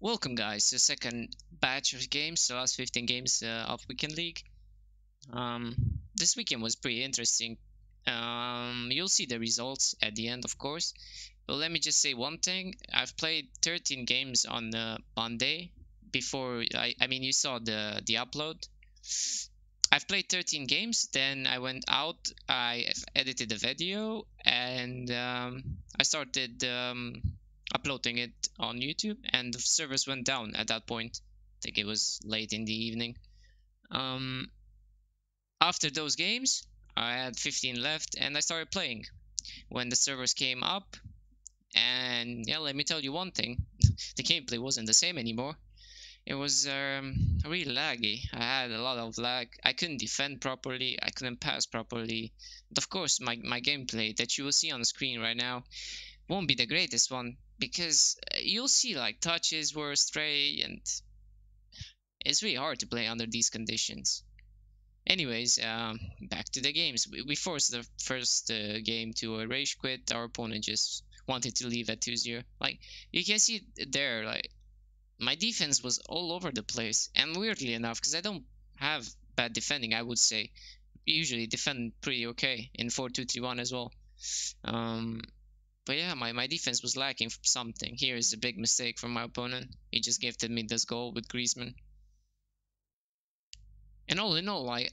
Welcome, guys, to the second batch of games, the last 15 games of Weekend League. This weekend was pretty interesting. You'll see the results at the end, of course. But let me just say one thing. I've played 13 games on Monday before. I mean, you saw the upload. I've played 13 games. Then I went out. I edited the video and I started uploading it on YouTube, and the servers went down at that point. I think it was late in the evening. Um, After those games, I had 15 left, and I started playing. When the servers came up, and yeah, let me tell you one thing: the gameplay wasn't the same anymore. It was really laggy. I had a lot of lag. I couldn't defend properly. I couldn't pass properly. But of course, my gameplay that you will see on the screen right now won't be the greatest one, because you'll see like touches were astray, and it's really hard to play under these conditions. Anyways, back to the games. We forced the first game to a rage quit. Our opponent just wanted to leave at 2-0. Like, you can see there, like, my defense was all over the place. And weirdly enough, because I don't have bad defending, I would say, usually defend pretty okay in 4-2-3-1 as well. But yeah, my defense was lacking something. Here is a big mistake from my opponent. He just gifted me this goal with Griezmann. And all in all, like,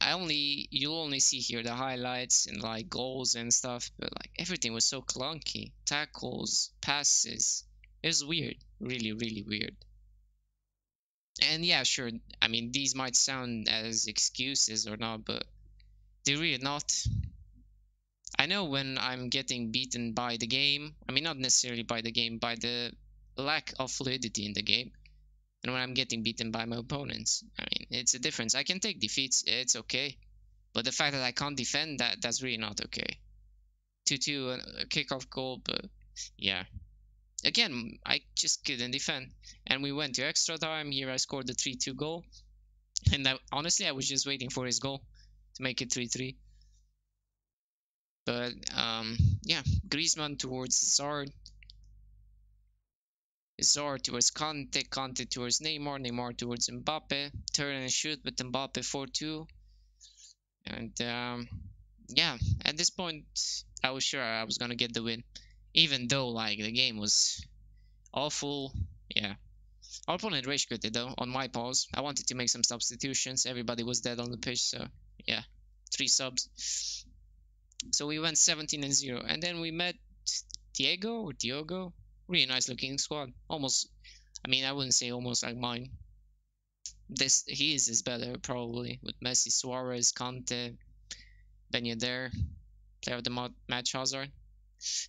you'll only see here the highlights and like goals and stuff, but like everything was so clunky. Tackles, passes. It was weird. Really, really weird. And yeah, sure, I mean, these might sound as excuses or not, but they're really not. I know when I'm getting beaten by the game, I mean, not necessarily by the game, by the lack of fluidity in the game, and when I'm getting beaten by my opponents. I mean, it's a difference. I can take defeats, it's okay, but the fact that I can't defend, that's really not okay. 2-2, a kickoff goal, but yeah. Again, I just couldn't defend, and we went to extra time. Here I scored the 3-2 goal, and honestly, I was just waiting for his goal to make it 3-3. But yeah, Griezmann towards Hazard, Hazard towards Kante, Kante towards Neymar, Neymar towards Mbappe, turn and shoot with Mbappe 4-2. And yeah, at this point, I was sure I was gonna get the win, even though like the game was awful. Yeah, our opponent rage quitted though on my pause. I wanted to make some substitutions. Everybody was dead on the pitch, so yeah, 3 subs. So we went 17-0, and then we met Diogo. Really nice looking squad. Almost, I mean, I wouldn't say almost like mine. His is better probably, with Messi, Suarez, Kante, Ben Yedder, player of the match Hazard.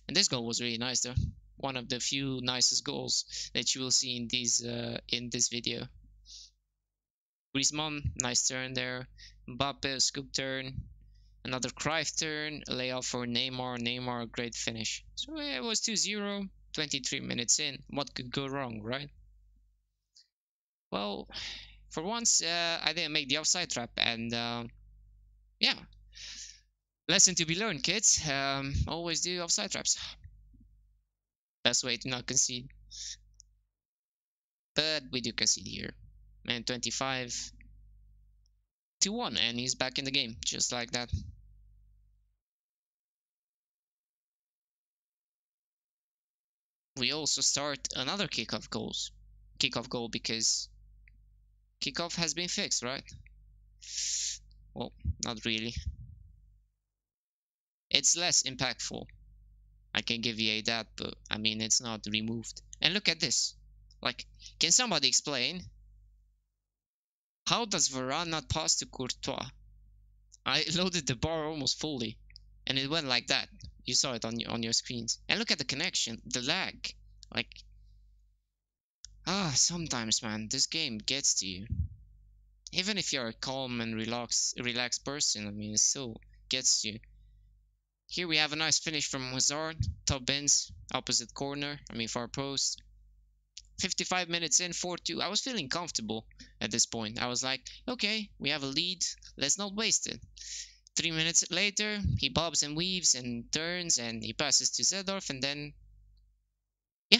And this goal was really nice though. One of the few nicest goals that you will see in this video. Griezmann, nice turn there. Mbappe, scoop turn. Another Cruyff turn, a layoff for Neymar. Neymar, great finish. So it was 2-0, 23 minutes in. What could go wrong, right? Well, for once, I didn't make the offside trap, and yeah. Lesson to be learned, kids. Always do offside traps. Best way to not concede. But we do concede here. And 25-1, and he's back in the game, just like that. We also start another kickoff goal, because kickoff has been fixed, right? Well, not really. It's less impactful. I can give EA that, but I mean, it's not removed. And look at this. Like, can somebody explain how does Varane not pass to Courtois? I loaded the bar almost fully, and it went like that. You saw it on your screens. And look at the connection, the lag. Like, sometimes, man, this game gets to you. Even if you're a calm and relaxed person, I mean, it still gets to you. Here we have a nice finish from Hazard, top bins, opposite corner, I mean far post. 55 minutes in, 4-2. I was feeling comfortable at this point. I was like, okay, we have a lead, let's not waste it. 3 minutes later, he bobs and weaves and turns, and he passes to Zedorf, and then, yeah,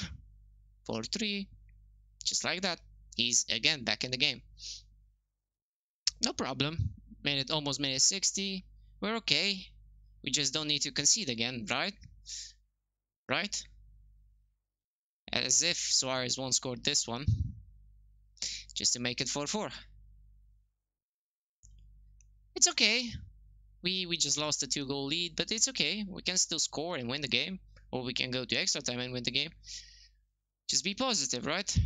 4-3. Just like that. He's again back in the game. No problem. Almost minute 60. We're okay. We just don't need to concede again, right? Right? As if Suarez won't score this one. Just to make it 4-4. It's okay. We just lost a 2-goal lead, but it's okay. We can still score and win the game. Or we can go to extra time and win the game. Just be positive, right?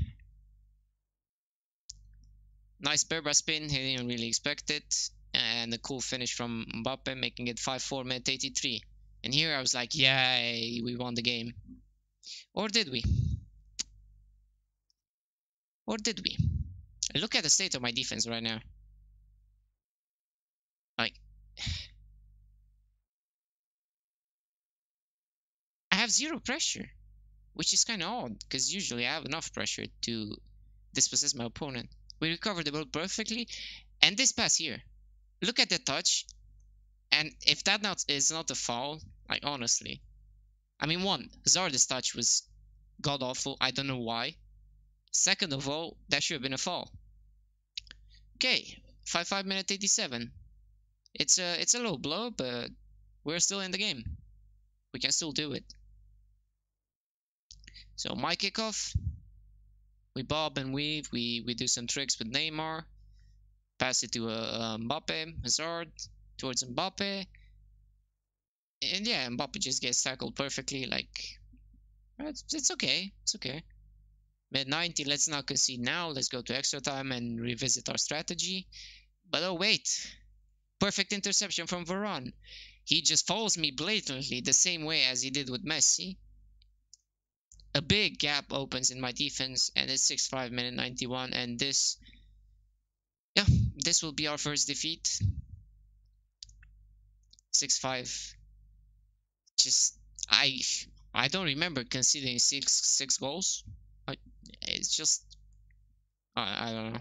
Nice Berba spin. He didn't really expect it. And a cool finish from Mbappe, making it 5-4 minute 83. And here I was like, yay, we won the game. Or did we? Or did we? Look at the state of my defense right now. Like, I have zero pressure, which is kind of odd, because usually I have enough pressure to dispossess my opponent. We recovered the ball perfectly, and this pass here. Look at the touch, and if that is not a foul, like honestly, I mean, one, Hazard's touch was god awful. I don't know why. Second of all, that should have been a foul. Okay, 5-5 minute 87. It's a low blow, but we're still in the game. We can still do it. So my kickoff, we bob and weave. We do some tricks with Neymar. Pass it to Mbappe, Hazard, towards Mbappe. And yeah, Mbappe just gets tackled perfectly. Like, it's okay. It's okay. Mid 90, let's not concede now. Let's go to extra time and revisit our strategy. But oh, wait. Perfect interception from Varane. He just follows me blatantly the same way as he did with Messi. A big gap opens in my defense, and it's 6-5 minute 91. And this, yeah, this will be our first defeat. 6-5. Just, I don't remember conceding six goals. It's just, I don't know.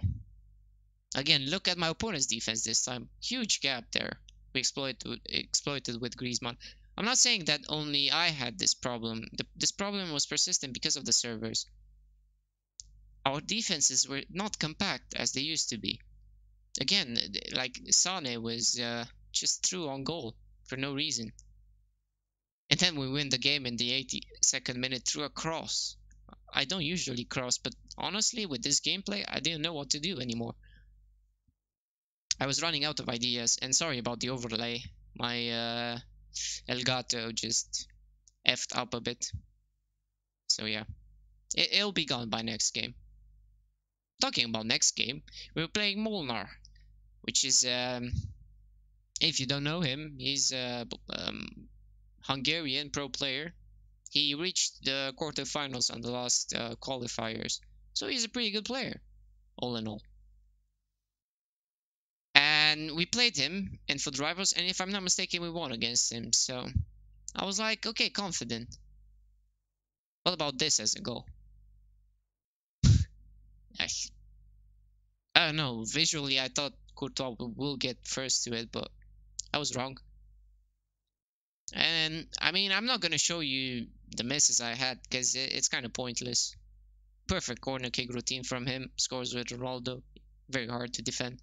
Again, look at my opponent's defense this time. Huge gap there. We exploited with Griezmann. I'm not saying that only I had this problem. This problem was persistent because of the servers. Our defenses were not compact as they used to be. Again, like Sane was just threw on goal for no reason. And then we win the game in the 82nd minute through a cross. I don't usually cross, but honestly, with this gameplay, I didn't know what to do anymore. I was running out of ideas, and sorry about the overlay. My Elgato just effed up a bit. So yeah, it'll be gone by next game. Talking about next game, we're playing Molnar, which is, if you don't know him, he's a Hungarian pro player. He reached the quarterfinals on the last qualifiers, so he's a pretty good player, all in all. And we played him in FUT Rivals, and if I'm not mistaken, we won against him. So I was like, okay, confident. What about this as a goal? I don't know. Visually, I thought Courtois will get first to it, but I was wrong. And I mean, I'm not gonna show you the misses I had because it's kind of pointless. Perfect corner kick routine from him. Scores with Ronaldo. Very hard to defend.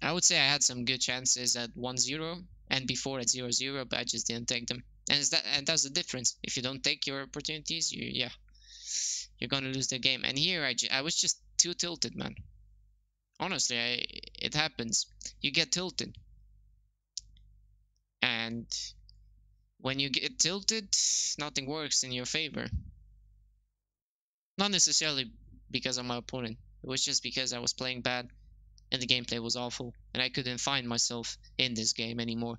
I would say I had some good chances at 1-0 and before at 0-0, but I just didn't take them. And that's the difference. If you don't take your opportunities, you're gonna lose the game. And here I was just too tilted, man. Honestly, it happens. You get tilted, and when you get tilted, nothing works in your favor. Not necessarily because of my opponent. It was just because I was playing bad and the gameplay was awful and I couldn't find myself in this game anymore.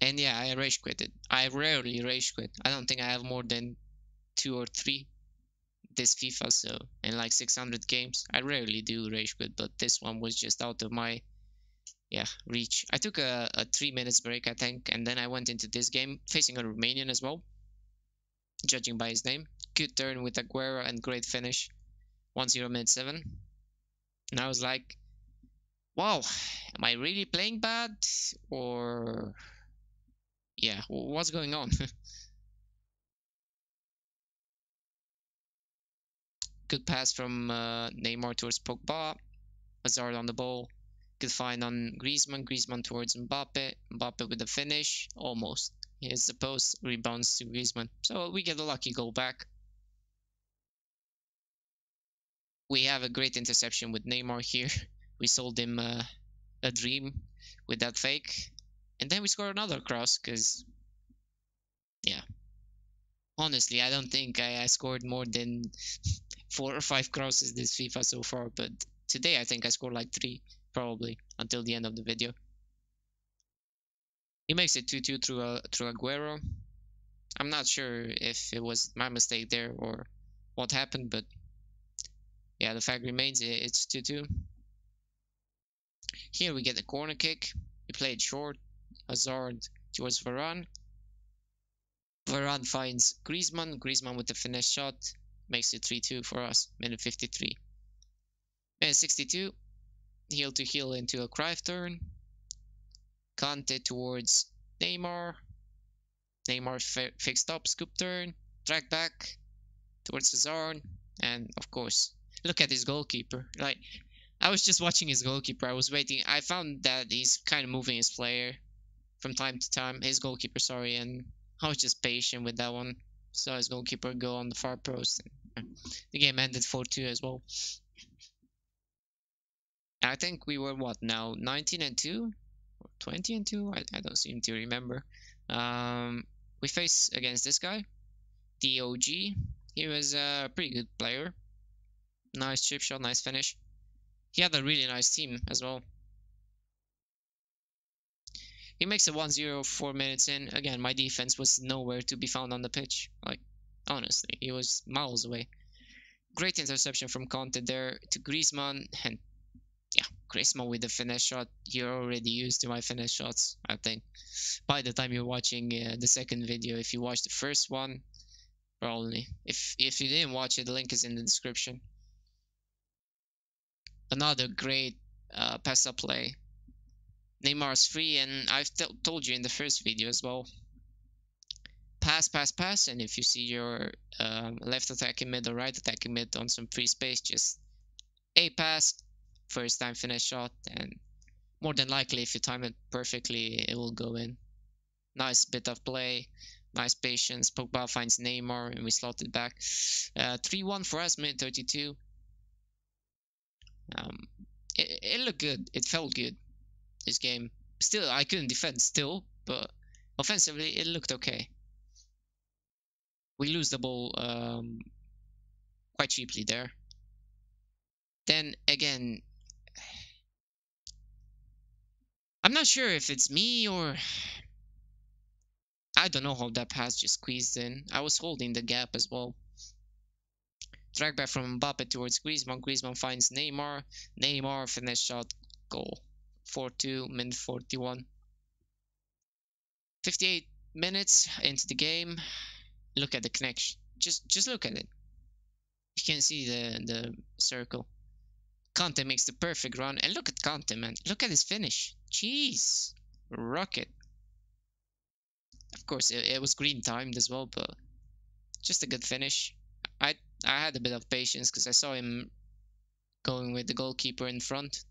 And yeah, I rage quit it. I rarely rage quit. I don't think I have more than 2 or 3 this FIFA, so in like 600 games. I rarely do rage quit, but this one was just out of my reach. I took a 3 minutes break, I think, and then I went into this game facing a Romanian as well, judging by his name. Good turn with Aguero and great finish. 1-0 minute 7. And I was like, wow, am I really playing bad? Or yeah, what's going on? Good pass from Neymar towards Pogba. Hazard on the ball. Good find on Griezmann. Griezmann towards Mbappe. Mbappe with the finish. Almost. Here's the post. Rebounds to Griezmann. So we get a lucky goal back. We have a great interception with Neymar here. We sold him a dream with that fake. And then we score another cross because, yeah. Honestly, I don't think I scored more than 4 or 5 crosses this FIFA so far. But today I think I scored like 3, probably, until the end of the video. He makes it 2-2 through Aguero. I'm not sure if it was my mistake there or what happened, but yeah, the fact remains it's 2-2. Here we get a corner kick. We play it short. Hazard towards Varane. Varane finds Griezmann. Griezmann with the finish shot. Makes it 3-2 for us. Minute 53. Minute 62. Heel to heel into a Cruyff turn. Kante towards Neymar. Neymar fixed up. Scoop turn. Drag back towards Hazard. And of course, look at his goalkeeper. Like, I was just watching his goalkeeper. I was waiting. I found that he's kind of moving his player from time to time. His goalkeeper, sorry. And I was just patient with that one. Saw his goalkeeper go on the far post. The game ended 4-2 as well. I think we were what now? 19-2? Or 20-2? I don't seem to remember. We face against this guy. DOG. He was a pretty good player. Nice chip shot, nice finish. He had a really nice team as well. He makes a 1-0 4 minutes in. Again, my defense was nowhere to be found on the pitch. Like, honestly, he was miles away. Great interception from Conte there to Griezmann. And yeah, Griezmann with the finish shot. You're already used to my finish shots, I think. By the time you're watching the second video, if you watched the first one, probably. If you didn't watch it, the link is in the description. Another great pass-up play. Neymar's free, and I've told you in the first video as well. Pass, pass, pass, and if you see your left attacking mid or right attacking mid on some free space, just a pass, first time finish shot, and more than likely, if you time it perfectly, it will go in. Nice bit of play, nice patience. Pogba finds Neymar, and we slot it back. 3-1 for us, minute 32. It looked good. It felt good. This game. Still, I couldn't defend still, but offensively, it looked okay. We lose the ball quite cheaply there. Then again, I'm not sure if it's me or I don't know how that pass just squeezed in. I was holding the gap as well. Drag back from Mbappe towards Griezmann. Griezmann finds Neymar. Neymar finish shot, goal. 4-2, minute 41. 58 minutes into the game. Look at the connection. Just look at it. You can see the circle. Kante makes the perfect run. And look at Kante, man. Look at his finish. Jeez. Rocket. Of course, it was green timed as well, but just a good finish. I had a bit of patience because I saw him going with the goalkeeper in front.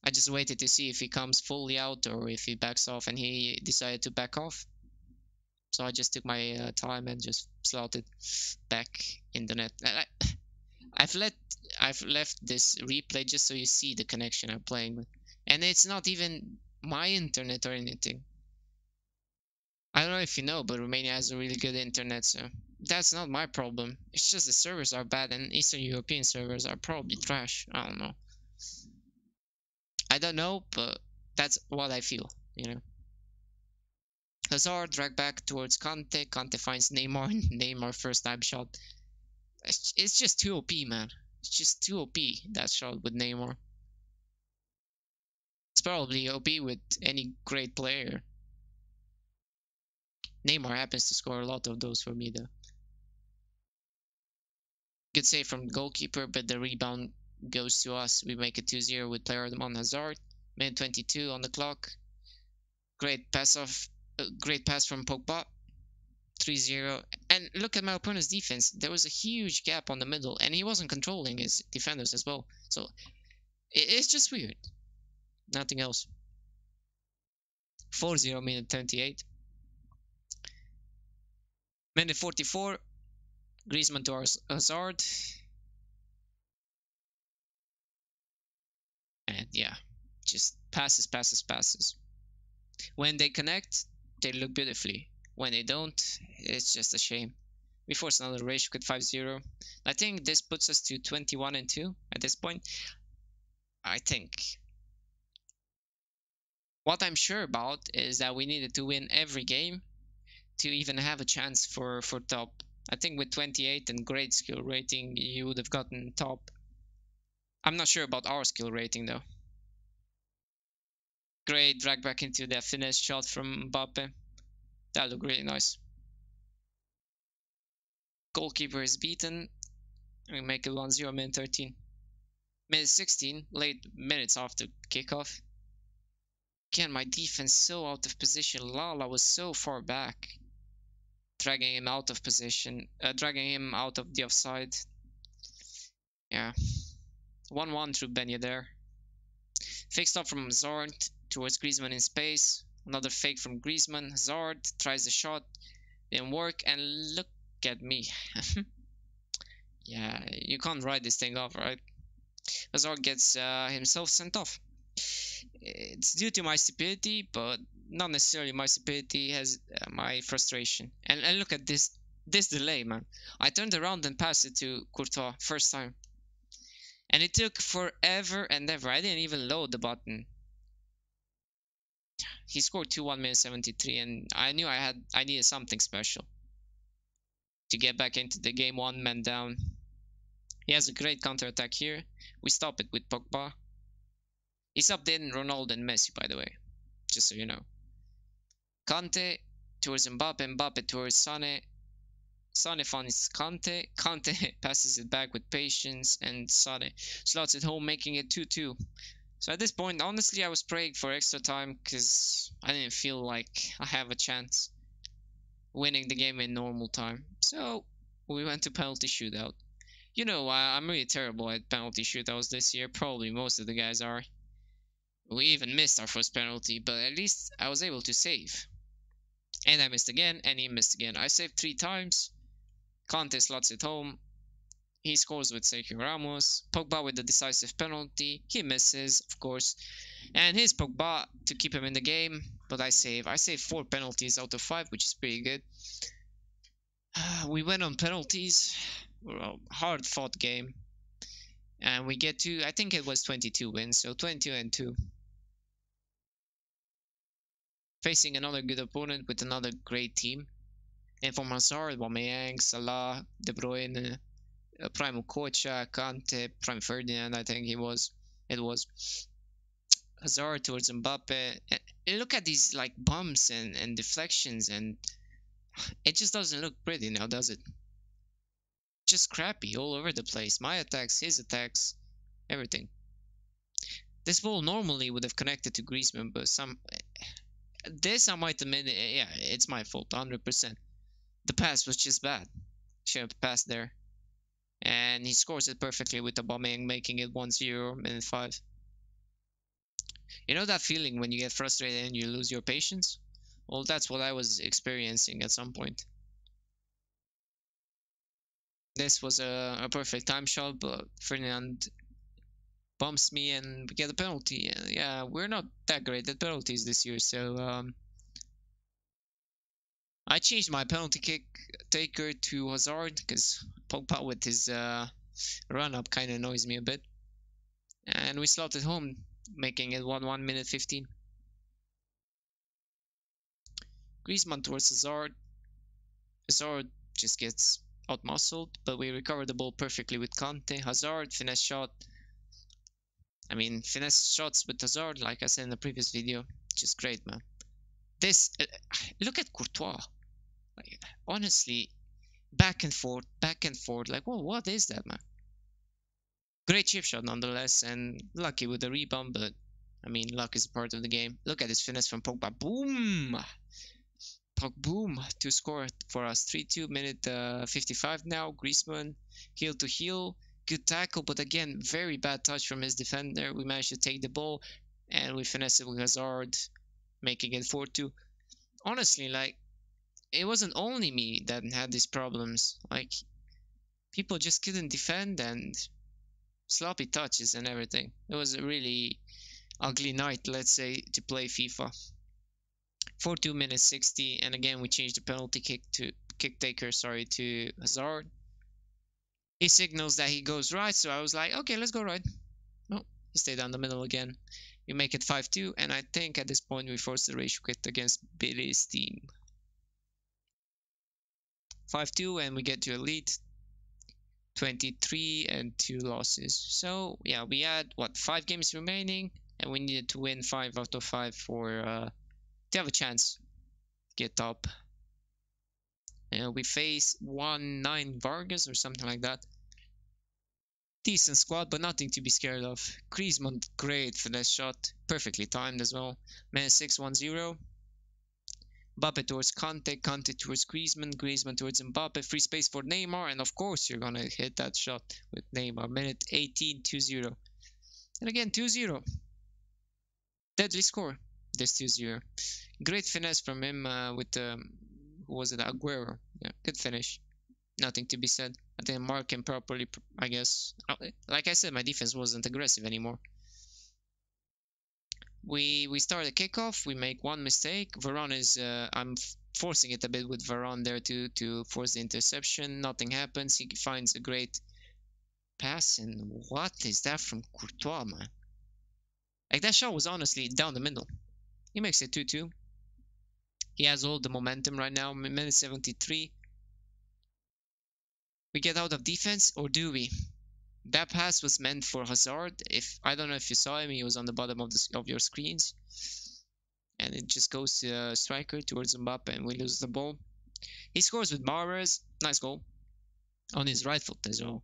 I just waited to see if he comes fully out or if he backs off, and he decided to back off. So I just took my time and just slotted back in the net. I've left this replay just so you see the connection I'm playing with. And it's not even my internet or anything. I don't know if you know, but Romania has a really good internet, so that's not my problem. It's just the servers are bad, and Eastern European servers are probably trash. I don't know. I don't know, but that's what I feel, you know. Hazard drag back towards Kante. Kante finds Neymar. Neymar first time shot. It's just too OP, man. It's just too OP, that shot with Neymar. It's probably OP with any great player. Neymar happens to score a lot of those for me, though. Good save from the goalkeeper, but the rebound goes to us. We make it 2-0 with player on Hazard. Minute 22 on the clock. Great pass from Pogba 3-0. And look at my opponent's defense. There was a huge gap on the middle, and he wasn't controlling his defenders as well. So it's just weird. Nothing else. 4-0, minute 38. Minute 44. Griezmann to Hazard. And yeah, just passes, passes, passes. When they connect, they look beautifully. When they don't, it's just a shame. We force another rage quit 5-0. I think this puts us to 21-2 at this point. I think. What I'm sure about is that we needed to win every game to even have a chance for top. I think with 28 and great skill rating, you would have gotten top. I'm not sure about our skill rating though. Great drag back into that finesse shot from Mbappe. That looked really nice. Goalkeeper is beaten. We make it 1-0, minute 13. Minute 16, late minutes after kickoff. Again, my defense so out of position. Lala was so far back. Dragging him out of position. Dragging him out of the offside. Yeah. 1-1 through Benya there. Fake stop from Hazard towards Griezmann in space. Another fake from Griezmann. Hazard tries the shot. Didn't work. And look at me. Yeah, you can't write this thing off, right? Hazard gets himself sent off. It's due to my stupidity, but not necessarily my stupidity, has my frustration. And look at this delay, man. I turned around and passed it to Courtois first time. And it took forever and ever. I didn't even load the button. He scored 2-1 minute 73, and I knew I needed something special to get back into the game, 1 man down. He has a great counter attack here. We stop it with Pogba. He subbed in Ronaldo and Messi, by the way, just so you know. Kante towards Mbappe, Mbappe towards Sane. Sane finds Kante. Kante passes it back with patience, and Sane slots it home, making it 2-2. So at this point, honestly, I was praying for extra time because I didn't feel like I have a chance winning the game in normal time. So we went to penalty shootout. You know, I'm really terrible at penalty shootouts this year. Probably most of the guys are. We even missed our first penalty, but at least I was able to save. And I missed again, and he missed again. I saved 3 times. Kante slots it home. He scores with Sergio Ramos. Pogba with the decisive penalty. He misses, of course. And here's Pogba to keep him in the game. But I save. I saved 4 penalties out of 5, which is pretty good. We went on penalties. Well, hard fought game. And we get to, I think it was 22 wins. So 22-2. Facing another good opponent with another great team. And from Hazard, Aubameyang, Salah, De Bruyne, Prime Kocha, Kante, Prime Ferdinand, I think it was. Hazard towards Mbappe. And look at these like bumps and deflections, and it just doesn't look pretty now, does it? Just crappy all over the place. My attacks, his attacks, everything. This ball normally would have connected to Griezmann, but this I might admit, yeah, it's my fault, 100%. The pass was just bad. Should have passed there. And he scores it perfectly with Aubameyang, making it 1-0, minute 5. You know that feeling when you get frustrated and you lose your patience? Well, that's what I was experiencing at some point. This was a perfect time shot, but Ferdinand bumps me and we get a penalty. Yeah, we're not that great at penalties this year, so I changed my penalty kick taker to Hazard because Pogba with his run-up kind of annoys me a bit. And we slot it home, making it 1-1, minute 15. Griezmann towards Hazard. Hazard just gets out-muscled, but we recover the ball perfectly with Kante. Hazard, finesse shot. I mean, finesse shots with Hazard, like I said in the previous video, just great, man. This, look at Courtois. Like, honestly, back and forth. Like, well, what is that, man? Great chip shot nonetheless, and lucky with the rebound, but I mean, luck is part of the game. Look at this finesse from Pogba. Boom! clock, boom, to score for us. 3-2, minute 55 now. Griezmann, heel to heel. Good tackle, but again, very bad touch from his defender. We managed to take the ball, and we finessed it with Hazard, making it 4-2. Honestly, like, it wasn't only me that had these problems. Like, people just couldn't defend and sloppy touches and everything. It was a really ugly night, let's say, to play FIFA. 4-2 minutes 60, and again we changed the penalty kick taker, sorry, to Hazard. He signals that he goes right, so I was like, okay, let's go right. No, he stayed down the middle again. We make it 5-2, and I think at this point we force the ratio quit against Billy's team. 5-2, and we get to elite. 23 and 2 losses. So yeah, we had what, 5 games remaining, and we needed to win 5 out of 5 for to have a chance to get up. We face 1-9 Vargas or something like that. Decent squad, but nothing to be scared of. Griezmann, great finesse shot, perfectly timed as well. Man 6-1-0. Mbappe towards Kante, Kante towards Griezmann, Griezmann towards Mbappe, free space for Neymar, and of course you're gonna hit that shot with Neymar. Minute 18, 2-0. And again, 2-0. Deadly score, this 2-0. Great finesse from him with who was it, Aguero. Yeah, good finish. Nothing to be said. I didn't mark him properly, I guess. Like I said, my defense wasn't aggressive anymore. We start a kickoff. We make one mistake. Varane is I'm forcing it a bit with Varane there to force the interception. Nothing happens. He finds a great pass, and what is that from Courtois, man? Like, that shot was honestly down the middle. He makes it 2-2. He has all the momentum right now. Minute 73. We get out of defense, or do we? That pass was meant for Hazard. If I don't know if you saw him, he was on the bottom of your screens, and it just goes to a striker towards Mbappe, and we lose the ball. He scores with Mahrez. Nice goal on his right foot as well.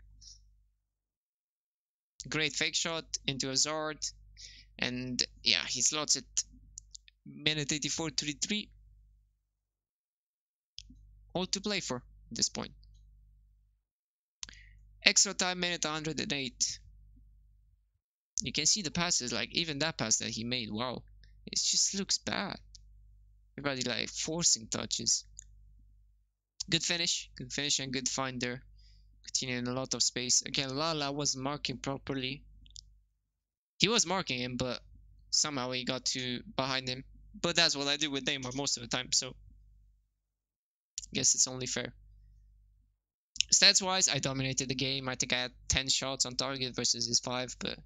Great fake shot into Hazard, and yeah, he slots it. Minute 84, 3-3. All to play for at this point. Extra time, minute 108. You can see the passes, like even that pass that he made, wow. It just looks bad. Everybody like forcing touches. Good finish and good find there. Continuing a lot of space. Again, Lala wasn't marking properly. He was marking him, but somehow he got to behind him. But that's what I do with Neymar most of the time, so I guess it's only fair. Stats wise, I dominated the game. I think I had 10 shots on target versus his 5, but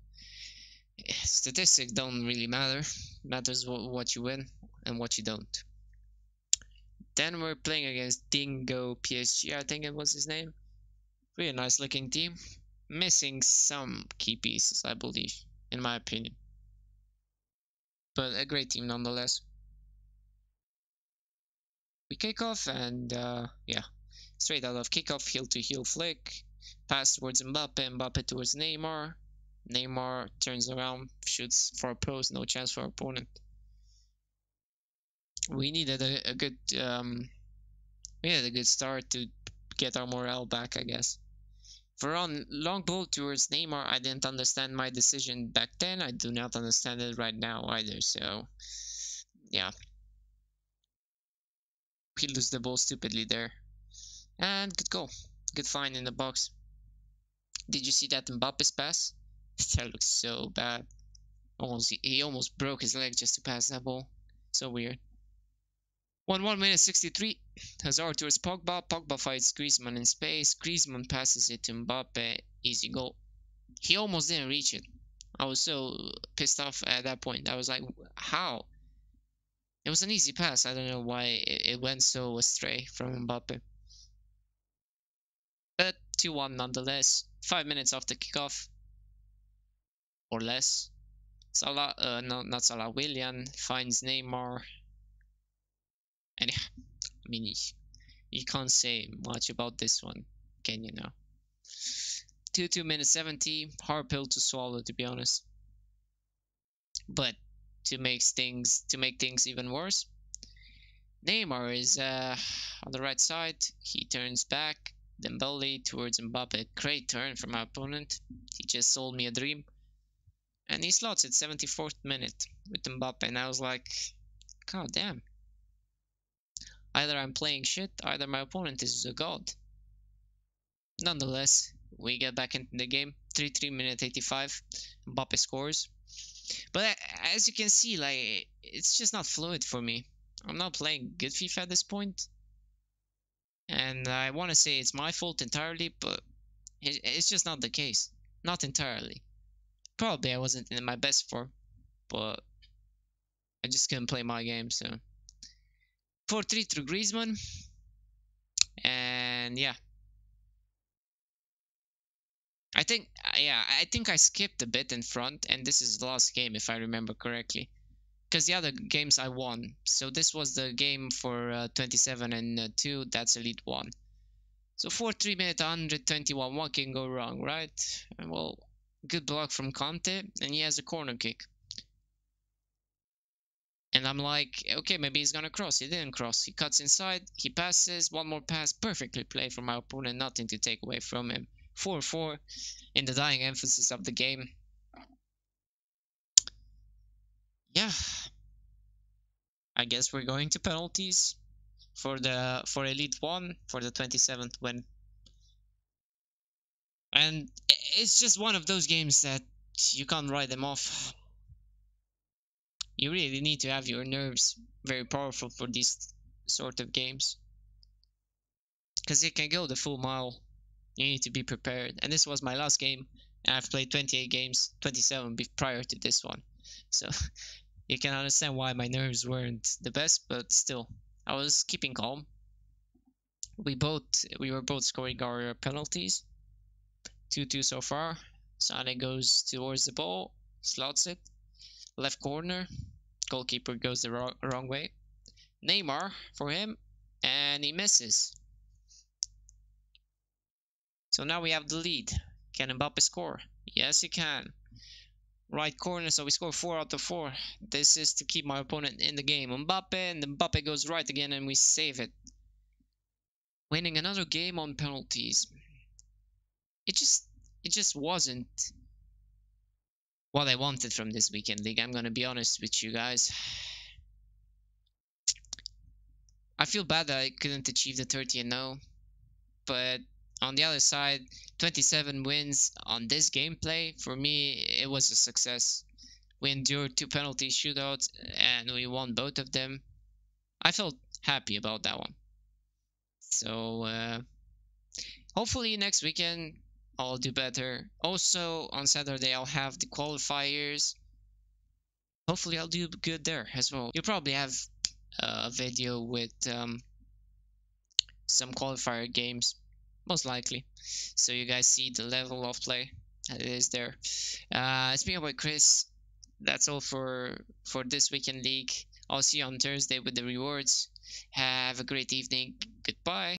statistics don't really matter. It matters what you win and what you don't. Then we're playing against Dingo PSG, I think it was his name. Really nice looking team. Missing some key pieces, I believe, in my opinion. But a great team nonetheless. We kick off, and yeah, straight out of kickoff, heel to heel flick, pass towards Mbappe, Mbappe towards Neymar. Neymar turns around, shoots for a post, no chance for our opponent. We needed a good start to get our morale back, I guess. Varane, long ball towards Neymar. I didn't understand my decision back then. I do not understand it right now either. So yeah, he loses the ball stupidly there. And good goal, good find in the box. Did you see that Mbappe's pass? That looks so bad. He almost broke his leg just to pass that ball. So weird. 1-1 minute 63. Hazard towards Pogba. Pogba fights Griezmann in space. Griezmann passes it to Mbappe. Easy goal. He almost didn't reach it. I was so pissed off at that point. I was like, how? It was an easy pass. I don't know why it went so astray from Mbappe. But 2-1 nonetheless. 5 minutes after kickoff. Or less. Salah, no, not Salah. Willian finds Neymar. And I mean, you can't say much about this one, can you now? 2 minutes 70. Hard pill to swallow, to be honest. But to make things even worse, Neymar is on the right side. He turns back. Dembele towards Mbappe. Great turn from our opponent. He just sold me a dream. And he slots it 74th minute with Mbappe. And I was like, God damn. Either I'm playing shit, either my opponent is a god. Nonetheless, we get back into the game. 3-3 minute 85. Mbappe scores. But as you can see, like, it's just not fluid for me. I'm not playing good FIFA at this point. And I want to say it's my fault entirely, but it's just not the case. Not entirely. Probably I wasn't in my best form, but I just couldn't play my game, so. 4-3 through Griezmann. And yeah. I think I skipped a bit in front, and this is the last game if I remember correctly. Because the other games I won. So this was the game for 27 and 2, that's Elite 1. So 4-3 minute 121, what can go wrong, right? Well, good block from Conte, and he has a corner kick. And I'm like, okay, maybe he's gonna cross. He didn't cross. He cuts inside, he passes, one more pass, perfectly played from our opponent, nothing to take away from him. 4-4 in the dying emphasis of the game. Yeah, I guess we're going to penalties for Elite 1 for the 27th win. And it's just one of those games that you can't write them off. You really need to have your nerves very powerful for these sort of games. Because it can go the full mile. You need to be prepared. And this was my last game. And I've played 28 games, 27 prior to this one. So you can understand why my nerves weren't the best, but still, I was keeping calm. We were both scoring our penalties. 2-2 so far. Sane goes towards the ball, slots it, left corner. Goalkeeper goes the wrong way. Neymar for him, and he misses. So now we have the lead. Can Mbappe score? Yes, he can. Right corner, so we score 4 out of 4. This is to keep my opponent in the game. Mbappe, and Mbappe goes right again, and we save it. Winning another game on penalties. It just wasn't what I wanted from this weekend league. I'm gonna be honest with you guys. I feel bad that I couldn't achieve the 30-0, but on the other side, 27 wins on this gameplay, for me, it was a success. We endured 2 penalty shootouts and we won both of them. I felt happy about that one. So hopefully next weekend I'll do better. Also on Saturday I'll have the qualifiers. Hopefully I'll do good there as well. You'll probably have a video with some qualifier games, most likely, so you guys see the level of play that it is there. Speaking about Chris, that's all for this weekend league. I'll see you on Thursday with the rewards. Have a great evening. Goodbye.